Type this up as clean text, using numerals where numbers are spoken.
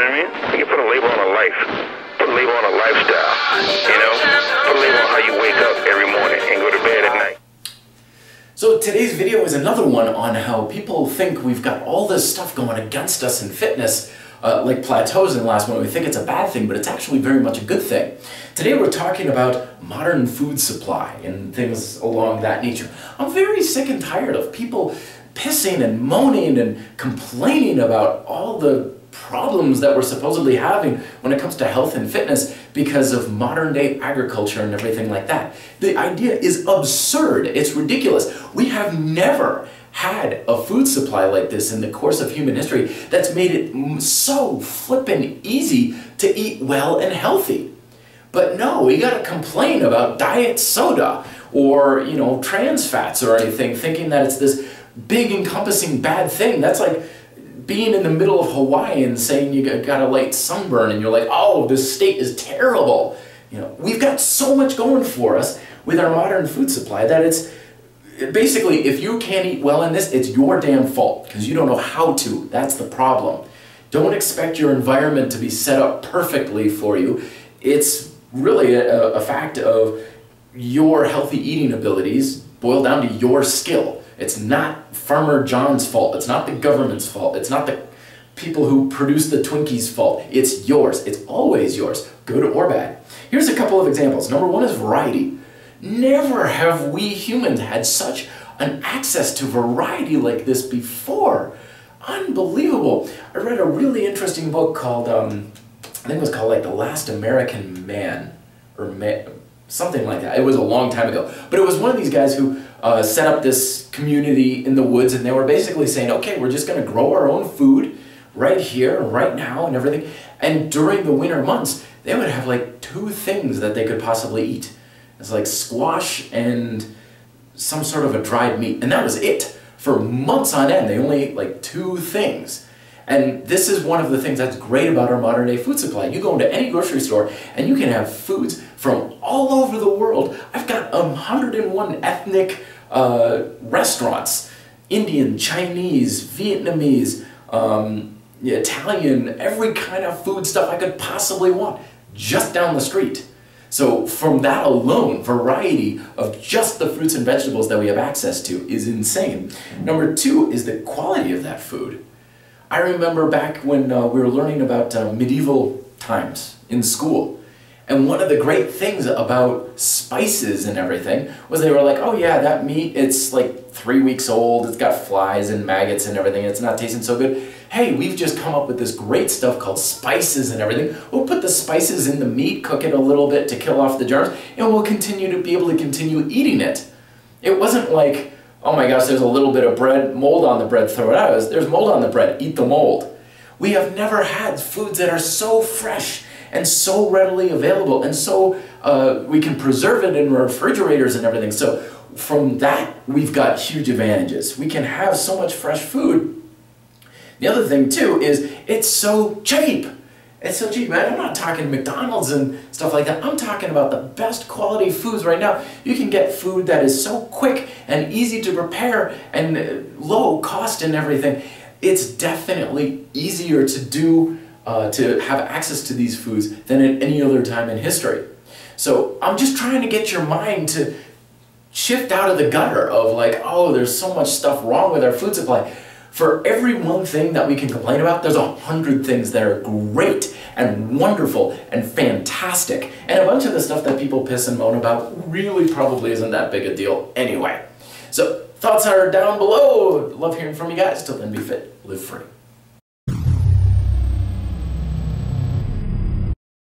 know what I mean? You can put a label on a life, put a label on a lifestyle, you know? Put a label on how you wake up every morning and go to bed at night. So today's video is another one on how people think we've got all this stuff going against us in fitness, like plateaus in the last one. We think it's a bad thing, but it's actually very much a good thing. Today we're talking about modern food supply and things along that nature. I'm very sick and tired of people pissing and moaning and complaining about all the problems that we're supposedly having when it comes to health and fitness because of modern day agriculture and everything like that. The idea is absurd. It's ridiculous. We have never had a food supply like this in the course of human history that's made it so flippin' easy to eat well and healthy. But no, we gotta complain about diet soda or, you know, trans fats or anything, thinking that it's this big encompassing bad thing. That's like being in the middle of Hawaii and saying you got a light sunburn and you're like, oh, this state is terrible. You know, we've got so much going for us with our modern food supply that it's basically, if you can't eat well in this, it's your damn fault because you don't know how to. That's the problem. Don't expect your environment to be set up perfectly for you. It's really a fact of your healthy eating abilities boil down to your skill. It's not Farmer John's fault. It's not the government's fault. It's not the people who produce the Twinkies' fault. It's yours. It's always yours, good or bad. Here's a couple of examples. Number one is variety. Never have we humans had such an access to variety like this before. Unbelievable. I read a really interesting book called, I think it was called like The Last American Man, or something like that. It was a long time ago. But it was one of these guys who set up this community in the woods, and they were basically saying, okay, we're just going to grow our own food right here, right now, and everything. And during the winter months, they would have like 2 things that they could possibly eat. It's like squash and some sort of a dried meat. And that was it. For months on end, they only ate like 2 things. And this is one of the things that's great about our modern day food supply. You go into any grocery store and you can have foods from all over the world. I've got 101 ethnic restaurants. Indian, Chinese, Vietnamese, Italian, every kind of food stuff I could possibly want just down the street. So from that alone, variety of just the fruits and vegetables that we have access to is insane. Number 2 is the quality of that food. I remember back when we were learning about medieval times in school. And one of the great things about spices and everything was they were like, oh yeah, that meat, it's like 3 weeks old, it's got flies and maggots and everything, it's not tasting so good. Hey, we've just come up with this great stuff called spices and everything. We'll put the spices in the meat, cook it a little bit to kill off the germs, and we'll continue to be able to continue eating it. It wasn't like, oh my gosh, there's a little bit of bread, mold on the bread, throw it out. There's mold on the bread, eat the mold. We have never had foods that are so fresh and so readily available, and so we can preserve it in refrigerators and everything. So from that, we've got huge advantages. We can have so much fresh food. The other thing too is it's so cheap. It's so cheap, man. I'm not talking McDonald's and stuff like that. I'm talking about the best quality foods right now. You can get food that is so quick and easy to prepare and low cost and everything. It's definitely easier to do, to have access to these foods than at any other time in history. So I'm just trying to get your mind to shift out of the gutter of like, oh, there's so much stuff wrong with our food supply. For every one thing that we can complain about, there's 100 things that are great and wonderful and fantastic. And a bunch of the stuff that people piss and moan about really probably isn't that big a deal anyway. So thoughts are down below. Love hearing from you guys. Till then, be fit, live free.